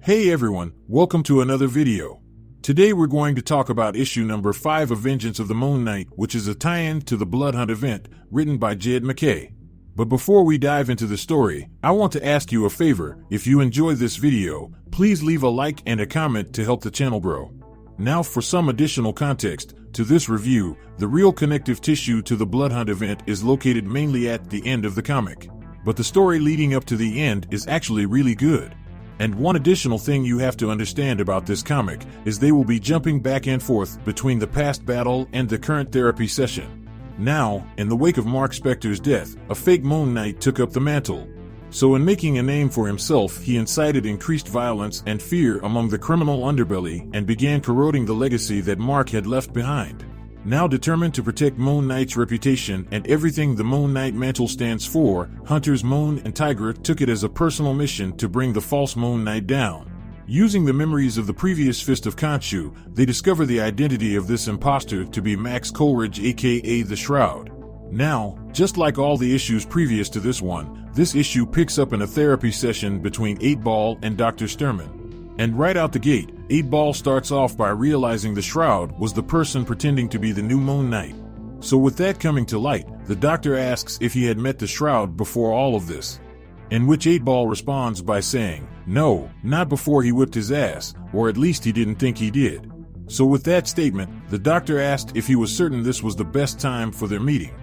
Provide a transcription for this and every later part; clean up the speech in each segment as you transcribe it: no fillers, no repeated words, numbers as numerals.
Hey everyone, welcome to another video. Today we're going to talk about issue number 5 of Vengeance of the Moon Knight, which is a tie-in to the Blood Hunt event, written by Jed MacKay. But before we dive into the story, I want to ask you a favor. If you enjoyed this video, please leave a like and a comment to help the channel grow. Now for some additional context to this review, the real connective tissue to the Blood Hunt event is located mainly at the end of the comic. But the story leading up to the end is actually really good. And one additional thing you have to understand about this comic is they will be jumping back and forth between the past battle and the current therapy session. Now, in the wake of Marc Spector's death, a fake Moon Knight took up the mantle. So in making a name for himself, he incited increased violence and fear among the criminal underbelly and began corroding the legacy that Marc had left behind. Now determined to protect Moon Knight's reputation and everything the Moon Knight mantle stands for, Hunters Moon and Tigra took it as a personal mission to bring the false Moon Knight down. Using the memories of the previous Fist of Khonshu, they discover the identity of this impostor to be Max Coleridge, aka the Shroud. Now, just like all the issues previous to this one, this issue picks up in a therapy session between 8-Ball and Dr. Sturman. And right out the gate, 8-Ball starts off by realizing the Shroud was the person pretending to be the new Moon Knight. So with that coming to light, the doctor asks if he had met the Shroud before all of this. In which 8-Ball responds by saying, no, not before he whipped his ass, or at least he didn't think he did. So with that statement, the doctor asked if he was certain this was the best time for their meeting.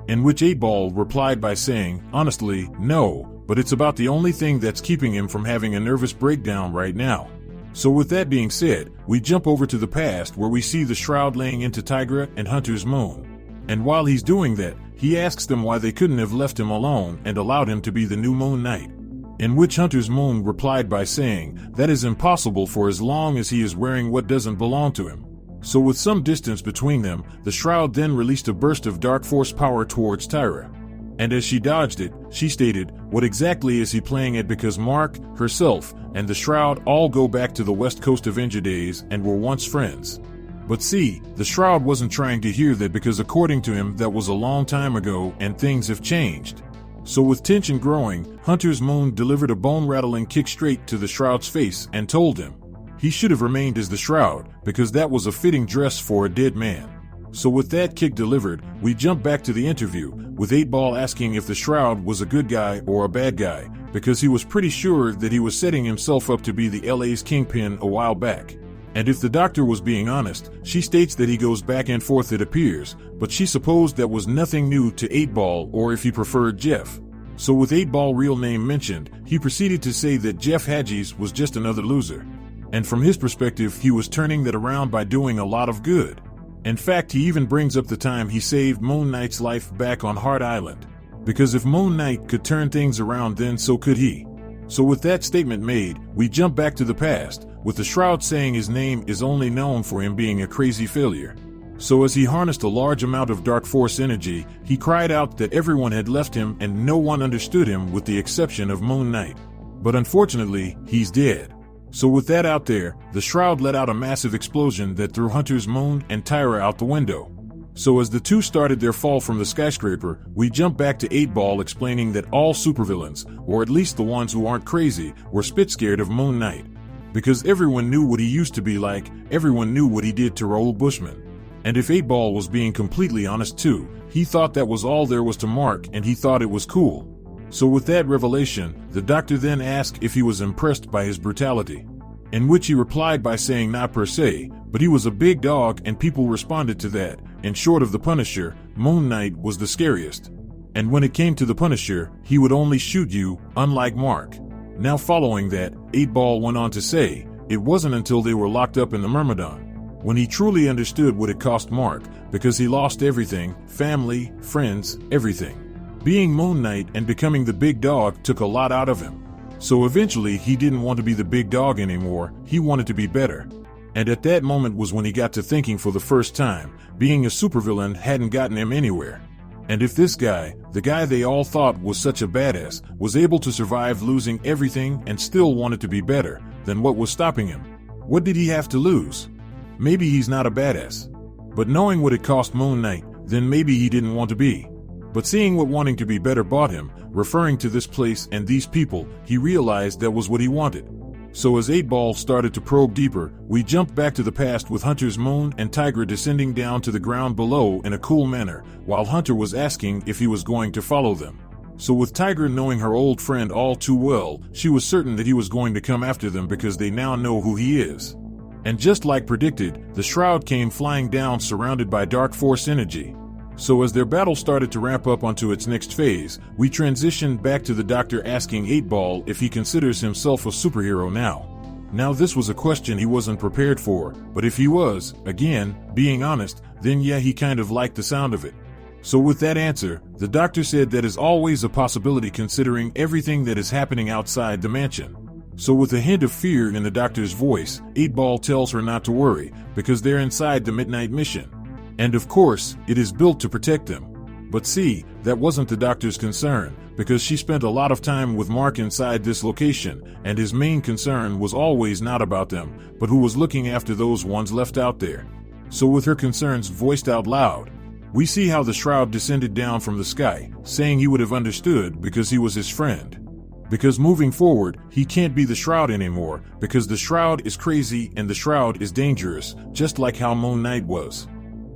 In which 8-Ball replied by saying, honestly, no, but it's about the only thing that's keeping him from having a nervous breakdown right now. So with that being said, we jump over to the past where we see the Shroud laying into Tigra and Hunter's Moon. And while he's doing that, he asks them why they couldn't have left him alone and allowed him to be the new Moon Knight. In which Hunter's Moon replied by saying, that is impossible for as long as he is wearing what doesn't belong to him. So with some distance between them, the Shroud then released a burst of dark force power towards Tyra. And as she dodged it, she stated, what exactly is he playing at, because Marc, herself, and the Shroud all go back to the West Coast Avenger days and were once friends. But see, the Shroud wasn't trying to hear that because according to him that was a long time ago and things have changed. So with tension growing, Hunter's Moon delivered a bone-rattling kick straight to the Shroud's face and told him he should have remained as the Shroud because that was a fitting dress for a dead man. So with that kick delivered, we jump back to the interview, with 8-Ball asking if the Shroud was a good guy or a bad guy, because he was pretty sure that he was setting himself up to be the LA's kingpin a while back. And if the doctor was being honest, she states that he goes back and forth it appears, but she supposed that was nothing new to 8-Ball or if he preferred Jeff. So with 8-Ball real name mentioned, he proceeded to say that Jeff Hadji's was just another loser. And from his perspective, he was turning that around by doing a lot of good. In fact, he even brings up the time he saved Moon Knight's life back on Hart Island. Because if Moon Knight could turn things around, then so could he. So with that statement made, we jump back to the past, with the Shroud saying his name is only known for him being a crazy failure. So as he harnessed a large amount of dark force energy, he cried out that everyone had left him and no one understood him with the exception of Moon Knight. But unfortunately, he's dead. So with that out there, the Shroud let out a massive explosion that threw Hunter's Moon and Tyra out the window. So as the two started their fall from the skyscraper, we jump back to 8-Ball explaining that all supervillains, or at least the ones who aren't crazy, were spit scared of Moon Knight. Because everyone knew what he used to be like, everyone knew what he did to Raoul Bushman. And if 8-Ball was being completely honest too, he thought that was all there was to Marc and he thought it was cool. So with that revelation, the doctor then asked if he was impressed by his brutality. In which he replied by saying not per se, but he was a big dog and people responded to that, and short of the Punisher, Moon Knight was the scariest. And when it came to the Punisher, he would only shoot you, unlike Marc. Now following that, 8-Ball went on to say, it wasn't until they were locked up in the Myrmidon when he truly understood what it cost Marc, because he lost everything, family, friends, everything. Being Moon Knight and becoming the big dog took a lot out of him. So eventually he didn't want to be the big dog anymore, he wanted to be better. And at that moment was when he got to thinking for the first time, being a supervillain hadn't gotten him anywhere. And if this guy, the guy they all thought was such a badass, was able to survive losing everything and still wanted to be better, then what was stopping him? What did he have to lose? Maybe he's not a badass. But knowing what it cost Moon Knight, then maybe he didn't want to be. But seeing what wanting to be better bought him, referring to this place and these people, he realized that was what he wanted. So as 8-Ball started to probe deeper, we jumped back to the past with Hunter's moon and Tigra descending down to the ground below in a cool manner, while Hunter was asking if he was going to follow them. So with Tigra knowing her old friend all too well, she was certain that he was going to come after them because they now know who he is. And just like predicted, the Shroud came flying down surrounded by dark force energy. So as their battle started to ramp up onto its next phase, we transitioned back to the Doctor asking 8-Ball if he considers himself a superhero now. Now this was a question he wasn't prepared for, but if he was, again, being honest, then yeah, he kind of liked the sound of it. So with that answer, the Doctor said that is always a possibility considering everything that is happening outside the mansion. So with a hint of fear in the Doctor's voice, 8-Ball tells her not to worry, because they're inside the Midnight Mission. And of course, it is built to protect them. But see, that wasn't the Doctor's concern, because she spent a lot of time with Marc inside this location, and his main concern was always not about them, but who was looking after those ones left out there. So with her concerns voiced out loud, we see how the Shroud descended down from the sky, saying he would have understood because he was his friend. Because moving forward, he can't be the Shroud anymore, because the Shroud is crazy and the Shroud is dangerous, just like how Moon Knight was.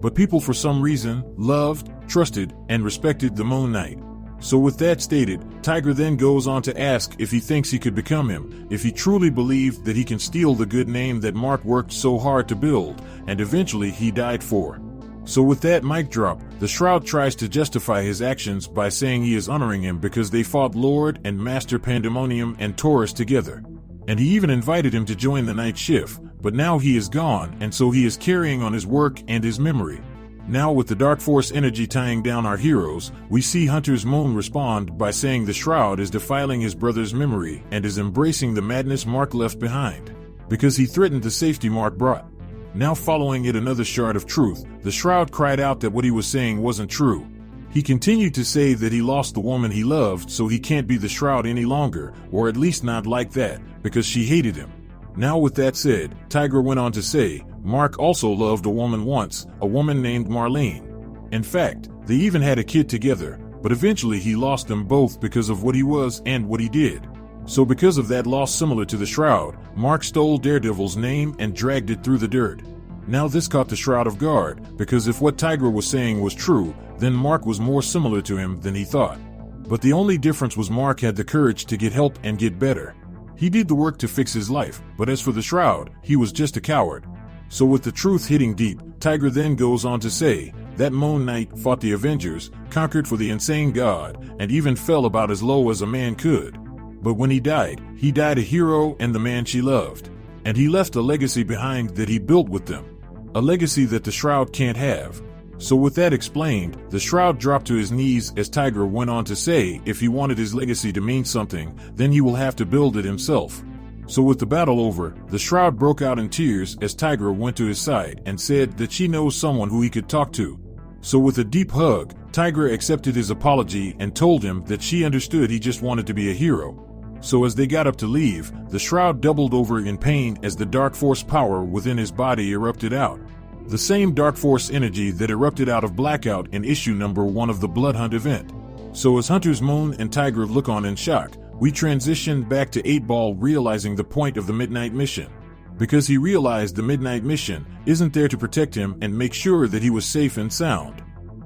But people for some reason loved, trusted, and respected the Moon Knight. So with that stated, Tigra then goes on to ask if he thinks he could become him, if he truly believed that he can steal the good name that Marc worked so hard to build, and eventually he died for. So with that mic drop, the Shroud tries to justify his actions by saying he is honoring him because they fought Lord and Master Pandemonium and Taurus together. And he even invited him to join the night shift, but now he is gone and so he is carrying on his work and his memory. Now with the dark force energy tying down our heroes, we see Hunter's moon respond by saying the Shroud is defiling his brother's memory and is embracing the madness Marc left behind, because he threatened the safety Marc brought. Now following it another shard of truth, the Shroud cried out that what he was saying wasn't true. He continued to say that he lost the woman he loved so he can't be the Shroud any longer, or at least not like that, because she hated him. Now with that said, Tigra went on to say, Marc also loved a woman once, a woman named Marlene. In fact, they even had a kid together, but eventually he lost them both because of what he was and what he did. So because of that loss similar to the Shroud, Marc stole Daredevil's name and dragged it through the dirt. Now this caught the Shroud off guard, because if what Tigra was saying was true, then Marc was more similar to him than he thought. But the only difference was Marc had the courage to get help and get better. He did the work to fix his life, but as for the Shroud, he was just a coward. So with the truth hitting deep, Tigra then goes on to say that Moon Knight fought the Avengers, conquered for the insane god, and even fell about as low as a man could. But when he died a hero and the man she loved. And he left a legacy behind that he built with them. A legacy that the Shroud can't have. So with that explained, the Shroud dropped to his knees as Tigra went on to say if he wanted his legacy to mean something, then he will have to build it himself. So with the battle over, the Shroud broke out in tears as Tigra went to his side and said that she knows someone who he could talk to. So with a deep hug, Tigra accepted his apology and told him that she understood he just wanted to be a hero. So as they got up to leave, the Shroud doubled over in pain as the dark force power within his body erupted out. The same dark force energy that erupted out of Blackout in issue number 1 of the Blood Hunt event. So as Hunter's moon and Tigra look on in shock, we transition back to 8-Ball realizing the point of the Midnight Mission. Because he realized the Midnight Mission isn't there to protect him and make sure that he was safe and sound.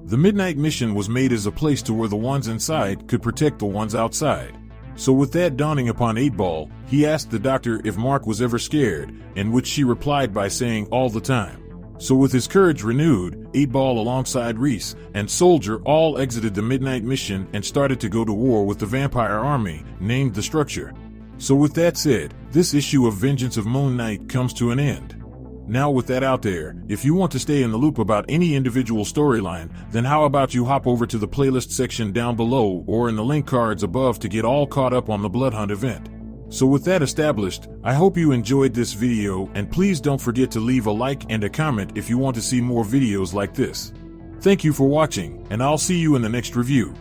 The Midnight Mission was made as a place to where the ones inside could protect the ones outside. So with that dawning upon 8-Ball, he asked the Doctor if Marc was ever scared, in which she replied by saying all the time. So with his courage renewed, 8-Ball alongside Reese and Soldier all exited the Midnight Mission and started to go to war with the vampire army, named the Structure. So with that said, this issue of Vengeance of Moon Knight comes to an end. Now with that out there, if you want to stay in the loop about any individual storyline, then how about you hop over to the playlist section down below or in the link cards above to get all caught up on the Blood Hunt event. So with that established, I hope you enjoyed this video and please don't forget to leave a like and a comment if you want to see more videos like this. Thank you for watching and I'll see you in the next review.